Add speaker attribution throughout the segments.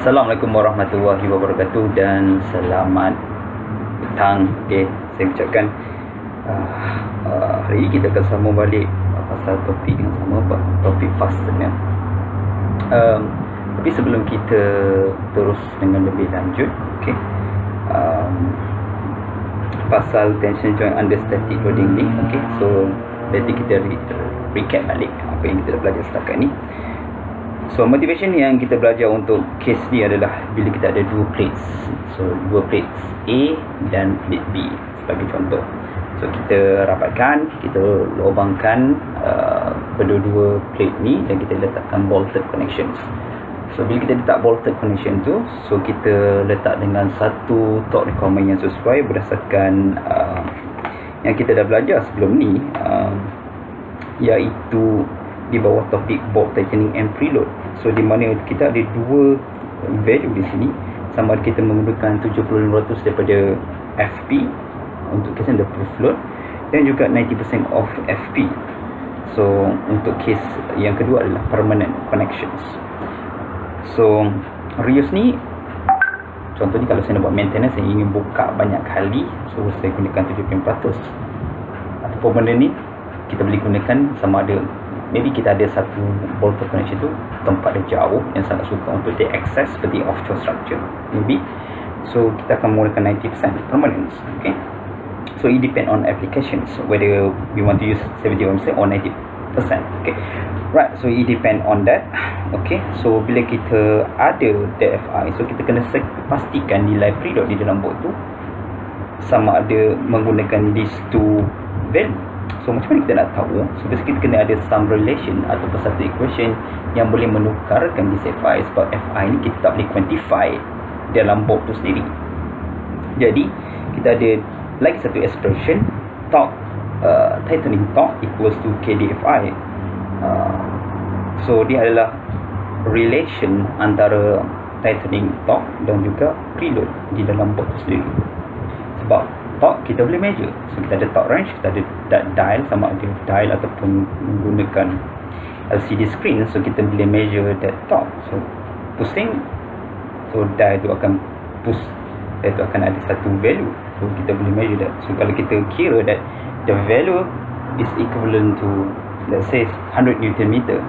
Speaker 1: Assalamualaikum warahmatullahi wabarakatuh dan selamat petang. Saya ucapkan hari ini kita akan sambung balik pasal topik yang sama, topik fastener. Tapi sebelum kita terus dengan lebih lanjut, pasal tension joint under static loading ni, so nanti kita recap balik apa yang kita dah belajar setakat ni. So motivation yang kita belajar untuk case ni adalah bila kita ada dua plates. So dua plates A dan plate B sebagai contoh. So kita rapatkan, kita lubangkan kedua-dua plate ni dan kita letakkan bolted connections. So bila kita letak bolted connection tu, so kita letak dengan satu torque requirement yang sesuai berdasarkan yang kita dah belajar sebelum ni, iaitu di bawah topik bolt tightening and preload. So di mana kita ada dua value di sini, sama ada kita menggunakan 75% daripada FP untuk case under proof load dan juga 90% of FP. So untuk case yang kedua adalah permanent connections. So reuse ni, contohnya kalau saya nak buat maintenance, saya ingin buka banyak kali, so saya gunakan 70%. Ataupun benda ni kita boleh gunakan sama ada maybe kita ada satu bolted connection tu tempat dia jauh yang sangat suka untuk dia access seperti offshore structure maybe, so kita akan menggunakan 90% permanence. So it depend on applications whether we want to use 71% or 90%. Right, so it depend on that. So bila kita ada DFI, so kita kena pastikan nilai preload di dalam bolt tu sama ada menggunakan these two value. So macam mana kita nak tahu? So basically kita kena ada some relation ataupun satu equation yang boleh menukarkan this FI, sebab FI ni kita tak boleh quantify dalam bolt tu sendiri. Jadi kita ada lagi satu expression, torque, tightening torque equals to KDFI. So dia adalah relation antara tightening torque dan juga preload di dalam bolt tu sendiri. Sebab torque kita boleh measure, so kita ada torque range, kita ada dial, sama ada dial ataupun menggunakan LCD screen, so kita boleh measure that torque. So pusing, so dial tu akan push, dial tu akan ada satu value, so kita boleh measure that. So kalau kita kira that the value is equivalent to, let's say 100 Newton meter,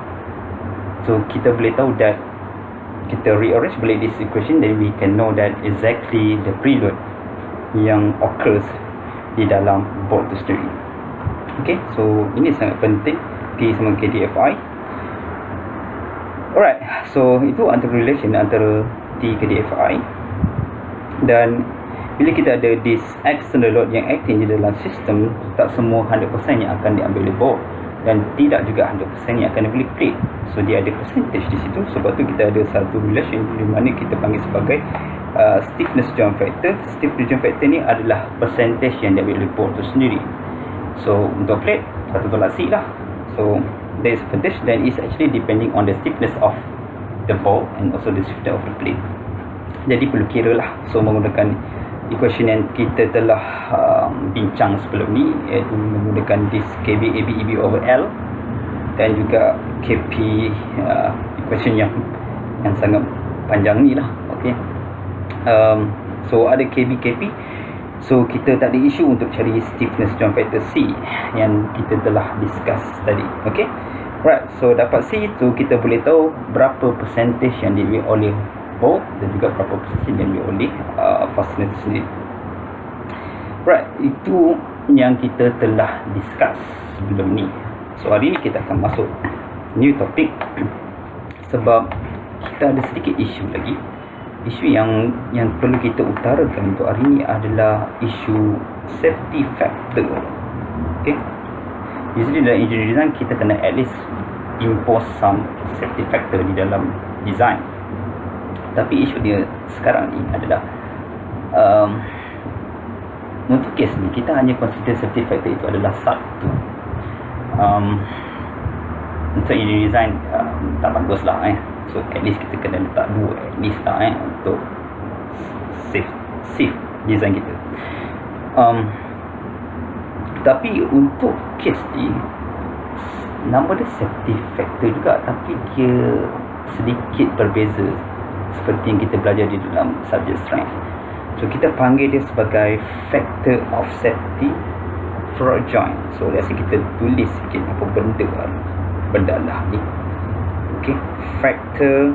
Speaker 1: so kita boleh tahu that kita rearrange balik this equation, then we can know that exactly the preload yang occurs di dalam bolt tu sendiri. So ini sangat penting, T sama KDFI. Alright, so itu antara relation antara T ke DFI. Dan bila kita ada this external load yang acting di dalam sistem, tak semua 100% yang akan diambil oleh bolt dan tidak juga 100% yang akan diambil plate. So dia ada percentage di situ. Sebab tu kita ada satu relation di mana kita panggil sebagai stiffness joint factor. Stiffness joint factor ni adalah percentage yang diambil oleh bolt tu sendiri. So untuk plate 1/C lah. So there is a percentage, then is actually depending on the stiffness of the bolt and also the stiffness of the plate. Jadi perlu kira lah. So menggunakan equation yang kita telah bincang sebelum ni, iaitu menggunakan this KB AB EB over L dan juga KP equation yang sangat panjang ni lah. So ada KB KP, so kita tak ada isu untuk cari stiffness joint factor C yang kita telah discuss tadi. Right, so dapat C tu kita boleh tahu berapa percentage yang diambil oleh bolt dan juga berapa percentage yang diambil oleh fastener sendiri. Right, itu yang kita telah discuss sebelum ni. So hari ni kita akan masuk new topic, sebab kita ada sedikit isu lagi. Isu yang perlu kita utarakan untuk hari ini adalah isu safety factor. Usually dalam engineering design kita kena at least impose some safety factor di dalam design. Tapi isu dia sekarang ni adalah untuk case ni kita hanya consider safety factor itu adalah satu. Untuk engineering design tak bagus lah. So at least kita kena letak dua at least lah untuk safe design kita. Tapi untuk case ni nama dia safety factor juga, tapi dia sedikit berbeza seperti yang kita belajar di dalam subjek strength. So kita panggil dia sebagai factor of safety for a joint. So let's say kita tulis sikit apa benda lah ni. Okay, factor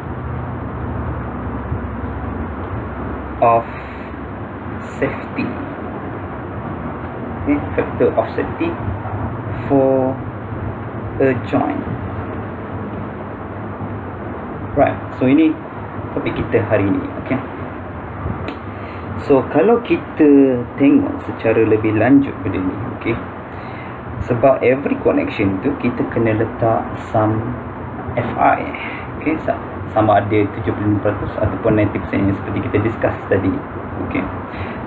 Speaker 1: of safety. Okay, factor of safety for a joint. Right, so ini topik kita hari ini. Okay, so kalau kita tengok secara lebih lanjut benda ni, okay, sebab every connection tu kita kena letak some FI, okay, sama ada 75% ataupun 90% yang seperti kita discuss tadi. Okay,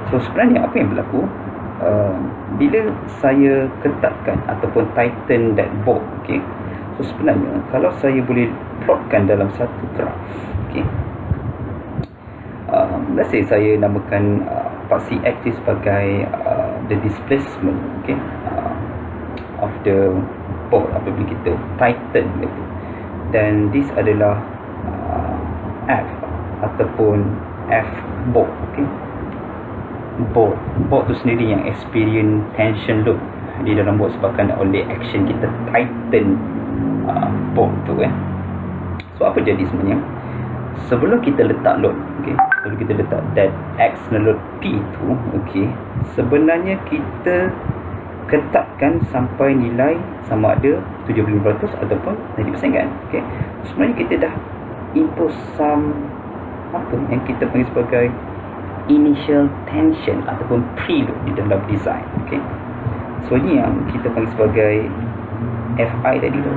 Speaker 1: so sebenarnya apa yang berlaku bila saya ketatkan ataupun tighten that bolt, okay, so sebenarnya kalau saya boleh plotkan dalam satu graf, okay, let's say saya namakan part CX sebagai the displacement, okay, of the bolt apabila kita tighten itu, dan this adalah F ataupun F bolt, okay. Bolt tu sendiri yang experience tension load di dalam bolt sebabkan oleh action kita tighten bolt tu, So apa jadi sebenarnya sebelum kita letak load, okay, sebelum kita letak that external load P tu, okay, sebenarnya kita ketatkan sampai nilai sama ada 75% ataupun 90%, kan, okay. Sebenarnya kita dah impose some apa yang kita panggil sebagai initial tension ataupun preload di dalam design, okay. So ini yang kita panggil sebagai FI tadi tu,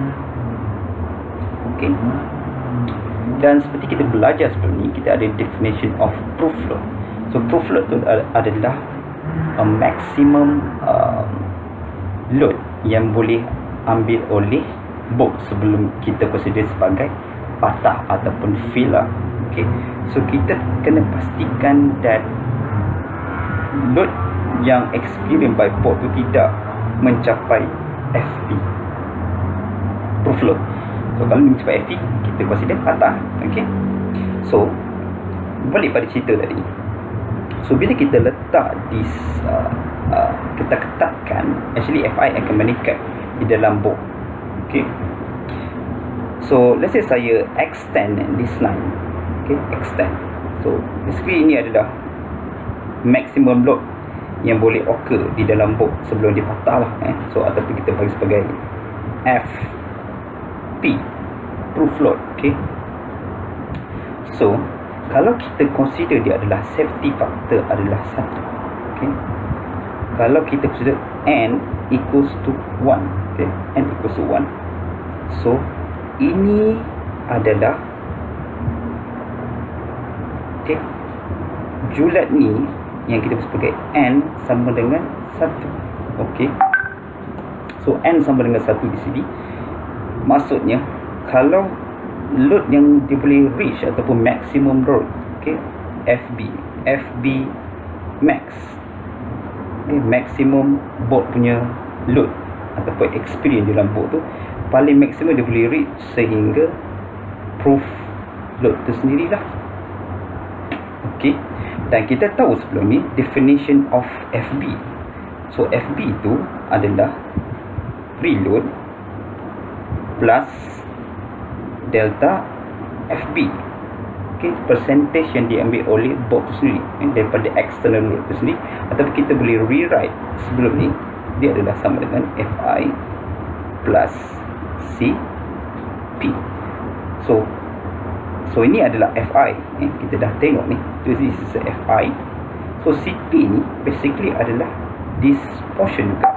Speaker 1: okay. Dan seperti kita belajar sebelum ni, kita ada definition of proof load. So proof load tu adalah a maximum load yang boleh ambil oleh bolt sebelum kita consider sebagai patah ataupun failure. Okay, so kita kena pastikan that load yang experienced by bolt tu tidak mencapai FP, proof load. So kalau mencapai FP, kita consider patah. Okay, so balik pada cerita tadi. So bila kita letak this kita ketatkan, actually FI akan meningkat di dalam bolt. Okay, so let's say saya extend this line, okay, extend. So basically ini adalah maximum load yang boleh occur di dalam bolt sebelum dia patah lah, So ataupun kita bagi sebagai FP, proof load, okay. So kalau kita consider dia adalah safety factor adalah 1, okay. Kalau kita consider N equals to 1, okay, N equals to 1, so ini adalah, okay, julat ni yang kita sebagai N sama dengan 1, okay. So N sama dengan 1 di sini, maksudnya kalau load yang dia boleh reach ataupun maximum load, okay, FB max, okay, maximum bolt punya load ataupun experience dalam bolt tu paling maksimum dia boleh reach sehingga proof load tu sendirilah, okay. Dan kita tahu sebelum ni definition of FB. So FB tu adalah preload plus delta FB, okay, percentage yang diambil oleh bolt tu sendiri, daripada external load tu sendiri. Ataupun kita boleh rewrite sebelum ni, dia adalah sama dengan FI plus CP. So ini adalah FI, kita dah tengok ni, this is FI. So CP ni basically adalah this portion juga,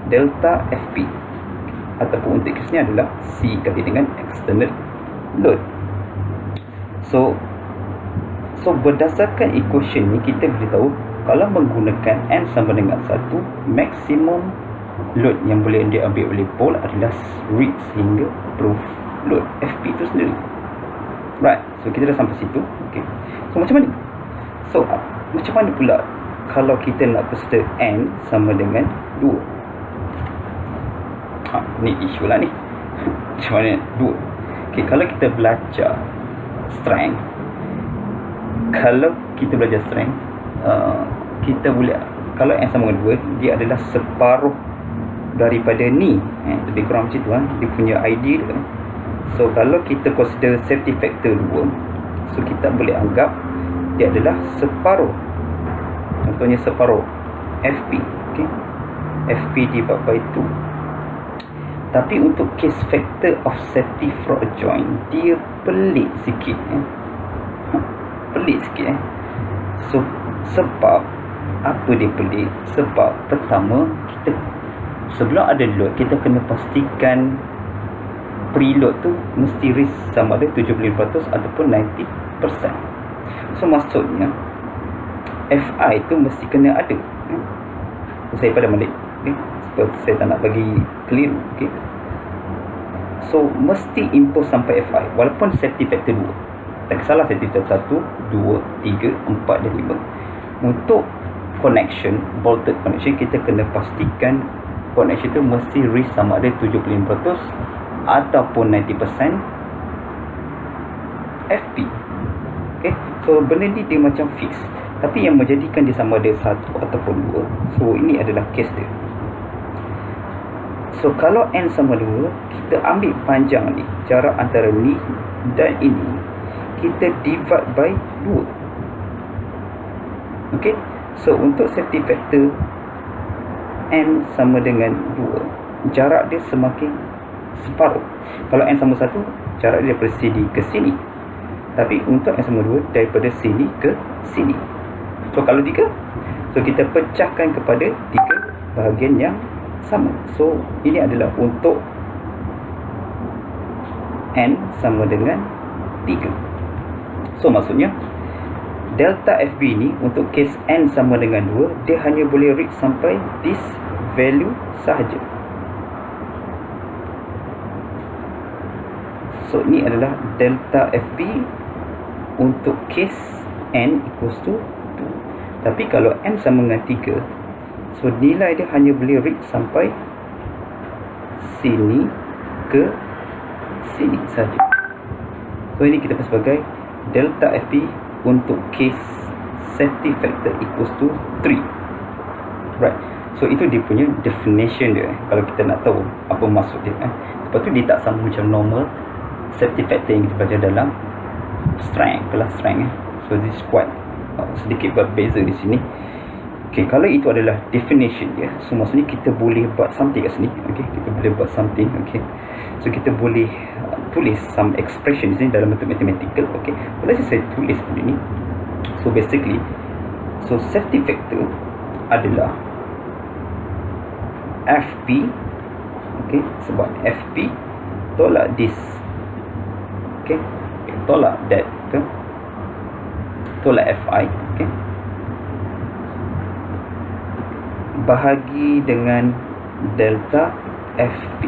Speaker 1: delta FP, ataupun untuk kesnya adalah C kali dengan external load. So berdasarkan equation ni kita boleh tahu kalau menggunakan N sama dengan 1, maksimum load yang boleh diambil oleh bolt adalah reach hingga proof load FP itu sendiri. Right, so kita dah sampai situ. Okay, so macam mana? So macam mana pula kalau kita nak consider N sama dengan 2? Ni isu lah ni. Macam mana 2? Okay, kalau kita belajar strength, kalau kita belajar strength, kita boleh, kalau n sama dengan 2, dia adalah separuh daripada ni, lebih kurang macam tu dia punya idea tu. So kalau kita consider safety factor 2, so kita boleh anggap dia adalah separuh, contohnya separuh FP, okay? FP divided by 2. Tapi untuk case factor of safety for a joint, dia pelik sikit, pelik sikit. So sebab apa dia pelik? Sebab pertama, kita sebelum ada load, kita kena pastikan preload tu mesti risk sama ada 75% ataupun 90%. So maksudnya FI tu mesti kena ada. Saya pada balik, okay? Sebab saya tak nak bagi keliru, okay? So mesti impose sampai FI walaupun safety factor 2. Tak salah safety factor 1, 2, 3, 4 dan 5. Untuk connection, bolted connection, kita kena pastikan connection tu mesti risk sama ada 75% ataupun 90% FP. Okay? So benda ni dia macam fix, tapi yang menjadikan dia sama ada 1 ataupun 2, so ini adalah case dia. So kalau n sama 2, kita ambil panjang ni, jarak antara ni dan ini, kita divide by 2. Okay? So untuk safety factor n sama dengan 2, jarak dia semakin separuh. Kalau n sama 1, jarak dia daripada sini ke sini. Tapi untuk n sama 2, daripada sini ke sini. So kalau 3, so kita pecahkan kepada 3 bahagian yang sama. So ini adalah untuk n sama dengan 3. So maksudnya delta FB ni untuk case n sama dengan 2, dia hanya boleh reach sampai this value sahaja. So ni adalah delta FB untuk case n equals to 2. Tapi kalau n sama dengan 3, so nilai dia hanya boleh reach sampai sini ke sini saja. So ini kita sebagai delta FB untuk case safety factor equals to 3. Right. So itu dia punya definition dia, kalau kita nak tahu apa maksud dia. Sebab tu dia tak sama macam normal safety factor yang kita belajar dalam strength, kelas strength. So this is quite sedikit berbeza di sini. Okay, kalau itu adalah definition dia, so maksudnya kita boleh buat something kat sini. Okay, kita boleh buat something. Okay, so kita boleh tulis some expression di sini dalam bentuk mathematical. Okay, boleh saya tulis benda ni. So basically, so safety factor adalah FP. Okay, sebab FP tolak this. Okay, tolak that. Okay, tolak FI. Okay, bahagi dengan delta FP.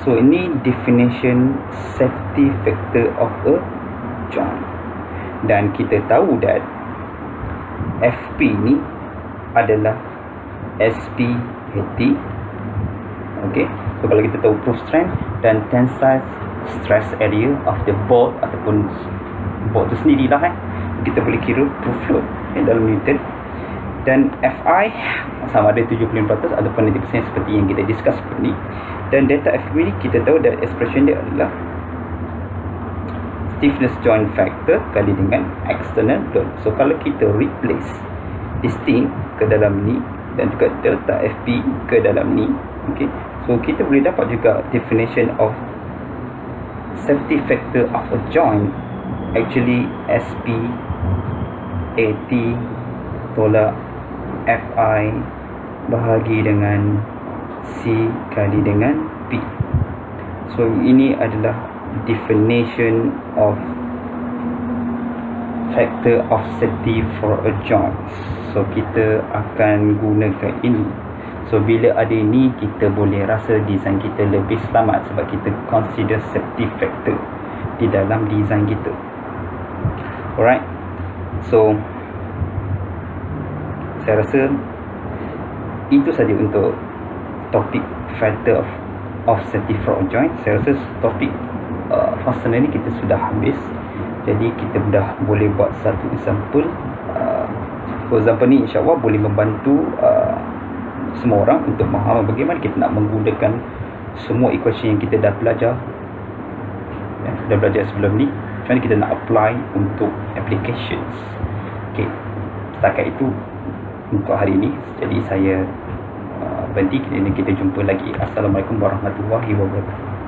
Speaker 1: So ini definition safety factor of a joint. Dan kita tahu that FP ni adalah SPAT. Okay, so kalau kita tahu proof strength dan tensile stress area of the bolt ataupun bolt tu sendirilah, kita boleh kira proof load dalam Newton. Dan FI sama ada 75% ataupun 90% seperti yang kita discuss ni. Dan delta FB ni kita tahu that expression dia adalah stiffness joint factor kali dengan external load. So kalau kita replace this thing ke dalam ni dan juga delta FB ke dalam ni, okay, so kita boleh dapat juga definition of safety factor of a joint, actually SPAT tolak FI bahagi dengan C kali dengan P. So ini adalah definition of factor of safety for a joint. So kita akan gunakan ini. So bila ada ini, kita boleh rasa design kita lebih selamat sebab kita consider safety factor di dalam design kita. Alright, so saya rasa itu saja untuk topik factor of safety for a joint. Saya rasa topik fastener ni kita sudah habis. Jadi kita dah boleh buat satu example. Example ni insyaAllah boleh membantu semua orang untuk memahami bagaimana kita nak menggunakan semua equation yang kita dah belajar sebelum ni. Macam mana kita nak apply untuk applications. Okay, setakat itu untuk hari ini. Jadi saya berhenti. Kita jumpa lagi. Assalamualaikum warahmatullahi wabarakatuh.